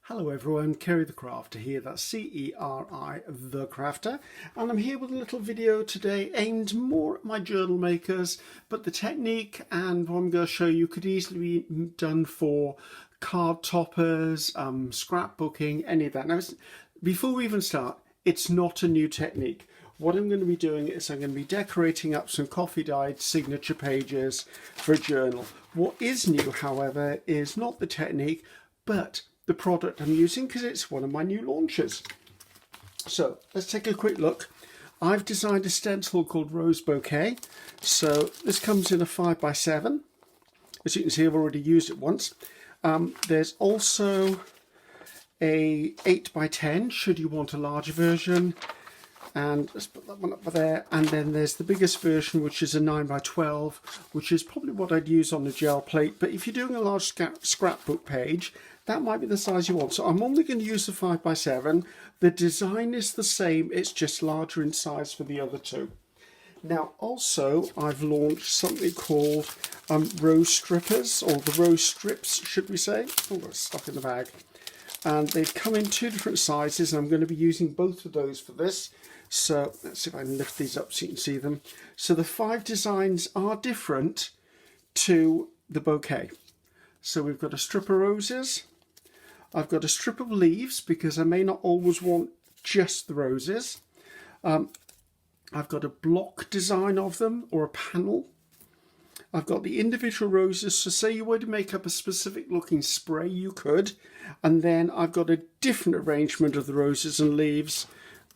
Hello everyone, Ceri the Crafter here, that's C-E-R-I the Crafter, and I'm here with a little video today aimed more at my journal makers, but the technique and what I'm going to show you could easily be done for card toppers, scrapbooking, any of that. Now, before we even start, it's not a new technique. What I'm going to be doing is I'm going to be decorating up some coffee-dyed signature pages for a journal. What is new, however, is not the technique, but the product I'm using, because it's one of my new launches. So let's take a quick look. I've designed a stencil called Rose Bouquet. So this comes in a 5x7. As you can see, I've already used it once. There's also a 8x10 should you want a larger version. And let's put that one up there. And then there's the biggest version, which is a 9x12, which is probably what I'd use on a gel plate. But if you're doing a large scrapbook page, that might be the size you want. So I'm only going to use the 5x7. The design is the same, it's just larger in size for the other two. Now also I've launched something called rose strippers, or the rose strips should we say. Oh, it's stuck in the bag. And they've come in two different sizes, and I'm going to be using both of those for this. So let's see if I can lift these up so you can see them. So the 5 designs are different to the bouquet. So we've got a strip of roses. I've got a strip of leaves because I may not always want just the roses. I've got a block design of them, or a panel. I've got the individual roses, so say you were to make up a specific looking spray, you could. And then I've got a different arrangement of the roses and leaves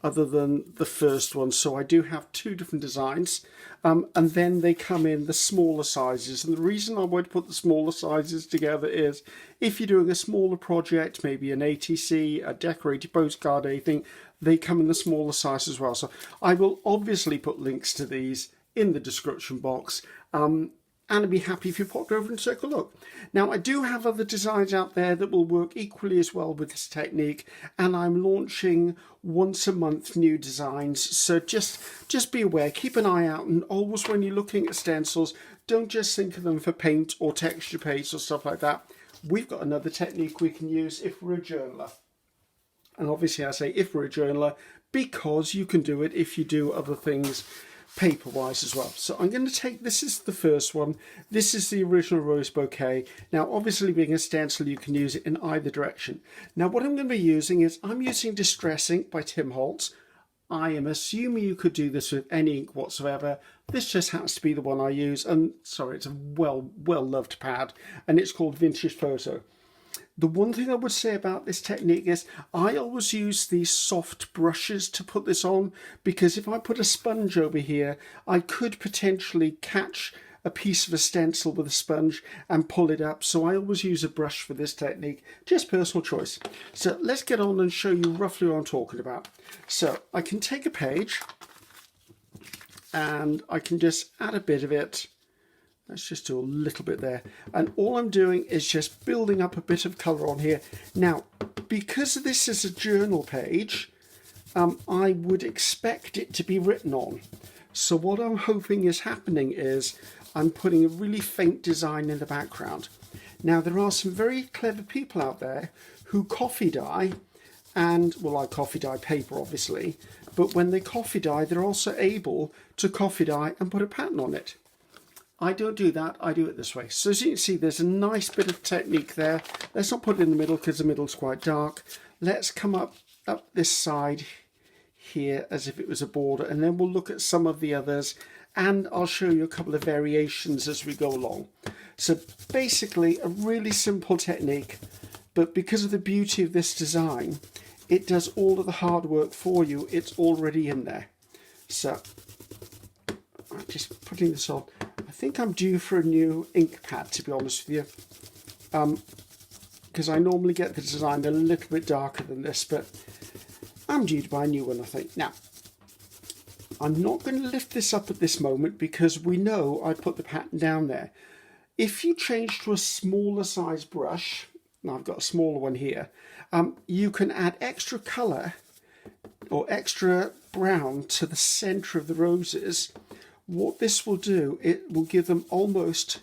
other than the first one. So I do have 2 different designs. And then they come in the smaller sizes. And the reason I would put the smaller sizes together is if you're doing a smaller project, maybe an ATC, a decorated postcard, anything, they come in the smaller size as well. So I will obviously put links to these in the description box. And I'd be happy if you popped over and took a look. Now, I do have other designs out there that will work equally as well with this technique, and I'm launching once a month new designs. So just be aware, keep an eye out, and always when you're looking at stencils, don't just think of them for paint or texture paste or stuff like that. We've got another technique we can use if we're a journaler. And obviously I say if we're a journaler because you can do it if you do other things paper wise as well. So I'm going to take, this is the first one, this is the original Rose Bouquet. Now obviously being a stencil you can use it in either direction. Now what I'm going to be using is, I'm using Distress ink by Tim Holtz. I am assuming you could do this with any ink whatsoever. This just happens to be the one I use, and sorry, it's a well loved pad, and it's called Vintage Photo. The one thing I would say about this technique is I always use these soft brushes to put this on, because if I put a sponge over here, I could potentially catch a piece of a stencil with a sponge and pull it up. So I always use a brush for this technique, just personal choice. So let's get on and show you roughly what I'm talking about. So I can take a page and I can just add a bit of it. Let's just do a little bit there. And all I'm doing is just building up a bit of colour on here. Now, because this is a journal page, I would expect it to be written on. So what I'm hoping is happening is I'm putting a really faint design in the background. Now, there are some very clever people out there who coffee dye, and, well, I coffee dye paper, obviously, but when they coffee dye, they're also able to coffee dye and put a pattern on it. I don't do that, I do it this way. So as you can see, there's a nice bit of technique there. Let's not put it in the middle because the middle's quite dark. Let's come up this side here as if it was a border, and then we'll look at some of the others, and I'll show you a couple of variations as we go along. So basically a really simple technique, but because of the beauty of this design, it does all of the hard work for you. It's already in there. So I'm just putting this on. I think I'm due for a new ink pad, to be honest with you, because I normally get the design a little bit darker than this, but I'm due to buy a new one, I think. Now, I'm not going to lift this up at this moment because we know I put the pattern down there. If you change to a smaller size brush, now I've got a smaller one here, you can add extra colour or extra brown to the centre of the roses. What this will do, it will give them almost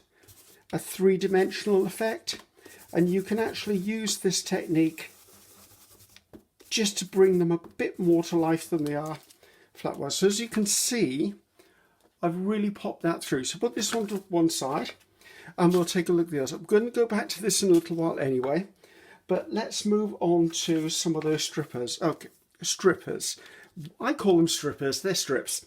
a 3-dimensional effect, and you can actually use this technique just to bring them a bit more to life than they are flat-wise. So as you can see, I've really popped that through. So put this one to one side and we'll take a look at the others. I'm going to go back to this in a little while anyway, but let's move on to some of those strippers. Okay, strippers. I call them strippers, they're strips.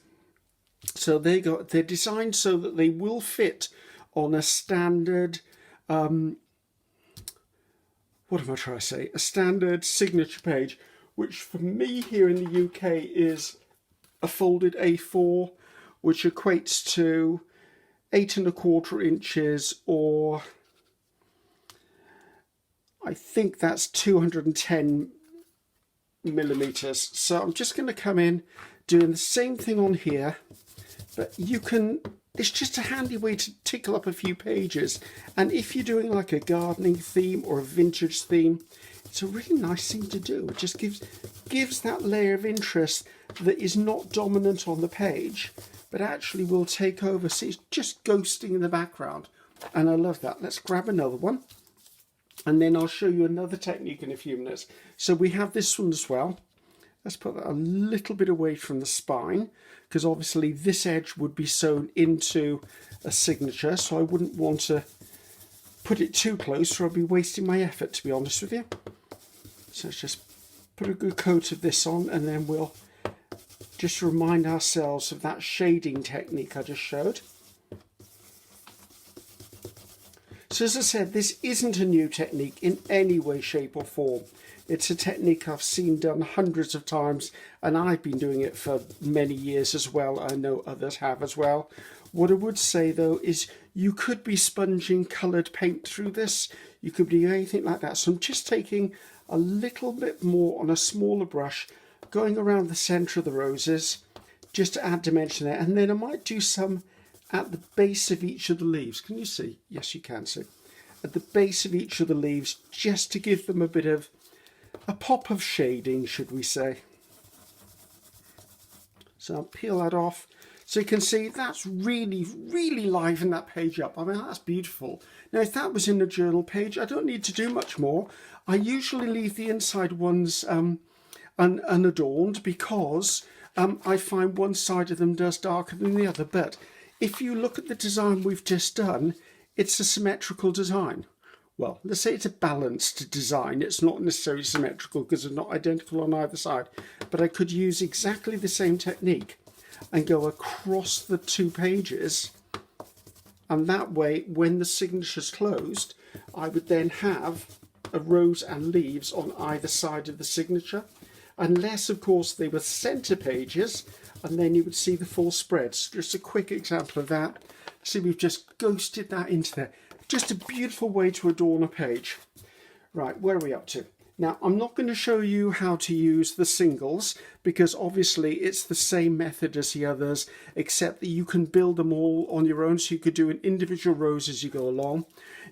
So they're designed so that they will fit on a standard, what am I trying to say? A standard signature page, which for me here in the UK is a folded A4, which equates to 8¼ inches, or I think that's 210 millimeters. So I'm just going to come in doing the same thing on here, but you can, it's just a handy way to tickle up a few pages. And if you're doing like a gardening theme or a vintage theme, it's a really nice thing to do. It just gives that layer of interest that is not dominant on the page, but actually will take over. See, it's just ghosting in the background. And I love that. Let's grab another one. And then I'll show you another technique in a few minutes. So we have this one as well. Let's put that a little bit away from the spine, because obviously this edge would be sewn into a signature, so I wouldn't want to put it too close or I'd be wasting my effort, to be honest with you. So let's just put a good coat of this on, and then we'll just remind ourselves of that shading technique I just showed. So as I said, this isn't a new technique in any way, shape or form. It's a technique I've seen done hundreds of times, and I've been doing it for many years as well. I know others have as well. What I would say though is you could be sponging coloured paint through this. You could do anything like that. So I'm just taking a little bit more on a smaller brush, going around the centre of the roses, just to add dimension there. And then I might do some at the base of each of the leaves. Can you see? Yes, you can see. At the base of each of the leaves, just to give them a bit of a pop of shading, should we say. So I'll peel that off. So you can see that's really, really livened that page up. I mean, that's beautiful. Now, if that was in a journal page, I don't need to do much more. I usually leave the inside ones unadorned, because I find one side of them does darker than the other. But if you look at the design we've just done, it's a symmetrical design. Well, let's say it's a balanced design. It's not necessarily symmetrical because it's not identical on either side. But I could use exactly the same technique and go across the two pages. And that way, when the signature's closed, I would then have a rose and leaves on either side of the signature. Unless, of course, they were centre pages, and then you would see the full spreads. Just a quick example of that. See, we've just ghosted that into there. Just a beautiful way to adorn a page. Right, where are we up to? Now, I'm not going to show you how to use the singles, because obviously it's the same method as the others, except that you can build them all on your own, so you could do an individual rows as you go along.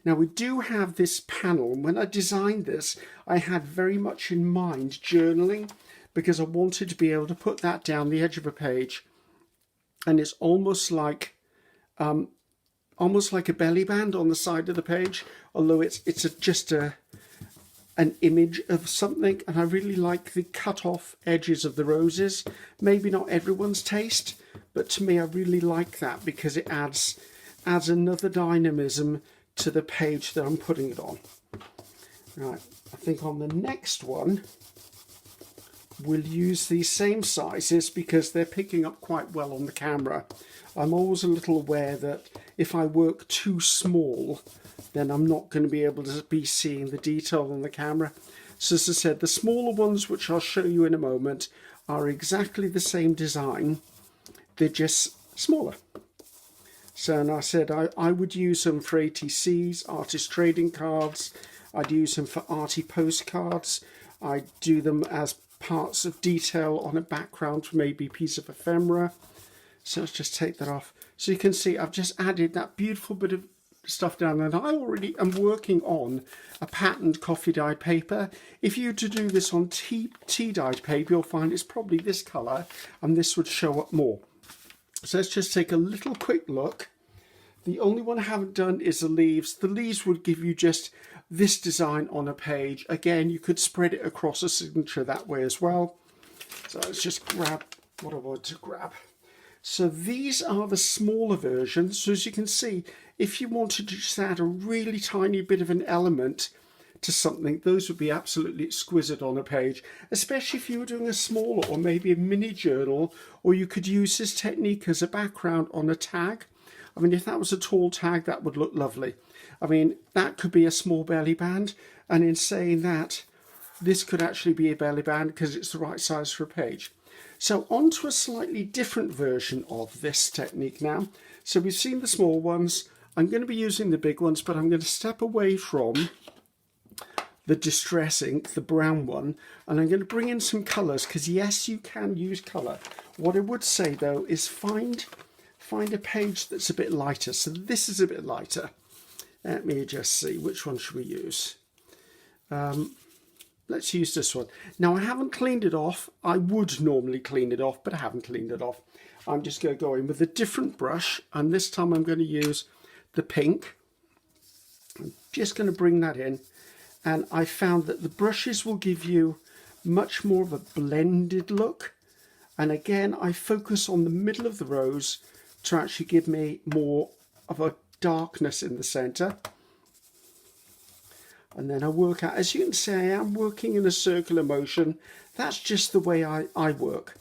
Now, we do have this panel, and when I designed this, I had very much in mind journaling, because I wanted to be able to put that down the edge of a page, and it's almost like a belly band on the side of the page, although it's just an image of something. And I really like the cut off edges of the roses. Maybe not everyone's taste, but to me I really like that, because it adds another dynamism to the page that I'm putting it on. Right, I think on the next one we'll use these same sizes because they're picking up quite well on the camera. I'm always a little aware that if I work too small, then I'm not going to be able to be seeing the detail on the camera. So as I said, the smaller ones, which I'll show you in a moment, are exactly the same design. They're just smaller. So, and I said I would use them for ATCs, artist trading cards. I'd use them for arty postcards. I'd do them as parts of detail on a background for maybe a piece of ephemera. So let's just take that off. So you can see I've just added that beautiful bit of stuff down there. And I already am working on a patterned coffee dyed paper. If you were to do this on tea dyed paper, you'll find it's probably this colour, and this would show up more. So let's just take a little quick look. The only one I haven't done is the leaves. The leaves would give you just this design on a page. Again, you could spread it across a signature that way as well. So let's just grab what I want to grab. So these are the smaller versions. So as you can see, if you wanted to just add a really tiny bit of an element to something, those would be absolutely exquisite on a page, especially if you were doing a smaller or maybe a mini journal, or you could use this technique as a background on a tag. I mean, if that was a tall tag, that would look lovely. I mean, that could be a small belly band, and in saying that, this could actually be a belly band because it's the right size for a page. So on to a slightly different version of this technique now. So we've seen the small ones. I'm going to be using the big ones, but I'm going to step away from the distress ink, the brown one, and I'm going to bring in some colours because yes, you can use colour. What I would say though is find a page that's a bit lighter. So this is a bit lighter. Let me just see, which one should we use? Let's use this one. Now I haven't cleaned it off. I would normally clean it off, but I haven't cleaned it off. I'm just going to go in with a different brush, and this time I'm going to use the pink. I'm just going to bring that in, and I found that the brushes will give you much more of a blended look. And again, I focus on the middle of the rose to actually give me more of a darkness in the center. And then I work out, as you can see, I am working in a circular motion. That's just the way I work.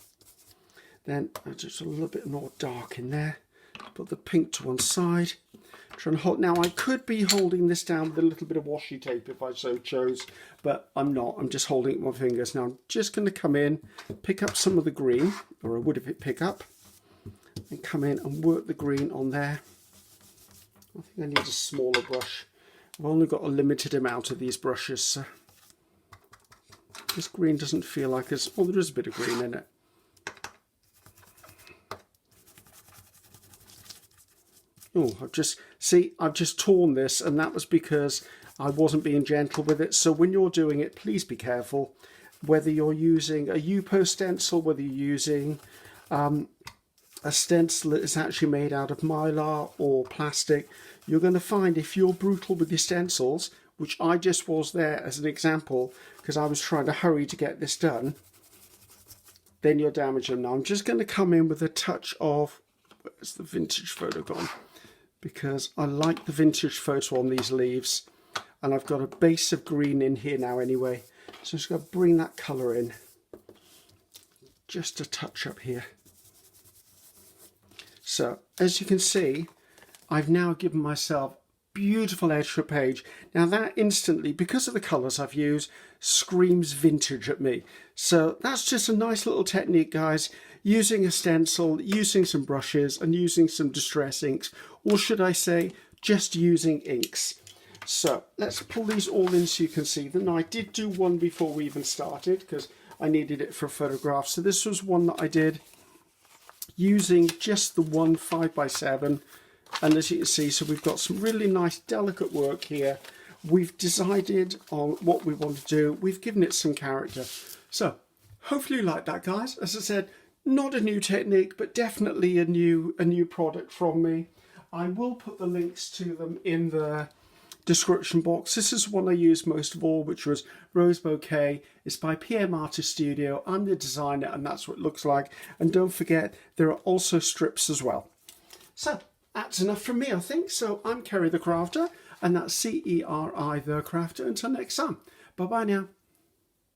Then I just a little bit more dark in there. Put the pink to one side. Try and hold. Now I could be holding this down with a little bit of washi tape if I so chose, but I'm not. I'm just holding it with my fingers. Now I'm just going to come in, pick up some of the green, or I would have hit pick up, and come in and work the green on there. I think I need a smaller brush. I've only got a limited amount of these brushes, so this green doesn't feel like it's, well, there is a bit of green in it. Oh, I've just torn this, and that was because I wasn't being gentle with it. So when you're doing it, please be careful. Whether you're using a Yupo stencil, whether you're using a stencil that is actually made out of mylar or plastic, you're going to find if you're brutal with your stencils, which I just was there as an example because I was trying to hurry to get this done, then you'll damage them. Now I'm just going to come in with a touch of, where's the vintage photo gone? Because I like the vintage photo on these leaves, and I've got a base of green in here now anyway, so I'm just going to bring that colour in, just a touch up here. So as you can see, I've now given myself beautiful edge for a page. Now that instantly, because of the colours I've used, screams vintage at me. So that's just a nice little technique, guys, using a stencil, using some brushes and using some distress inks, or should I say just using inks. So let's pull these all in so you can see them. Now I did do one before we even started because I needed it for a photograph. So this was one that I did using just the one 5x7, and as you can see, so we've got some really nice delicate work here. We've decided on what we want to do. We've given it some character. So hopefully you like that, guys. As I said, not a new technique, but definitely a new product from me. I will put the links to them in the description box. This is one I used most of all, which was Rose Bouquet. It's by PM Artist Studio. I'm the designer, and that's what it looks like. And don't forget, there are also strips as well. So that's enough from me, I think. So I'm Ceri the Crafter, and that's Ceri the Crafter. Until next time, bye bye now.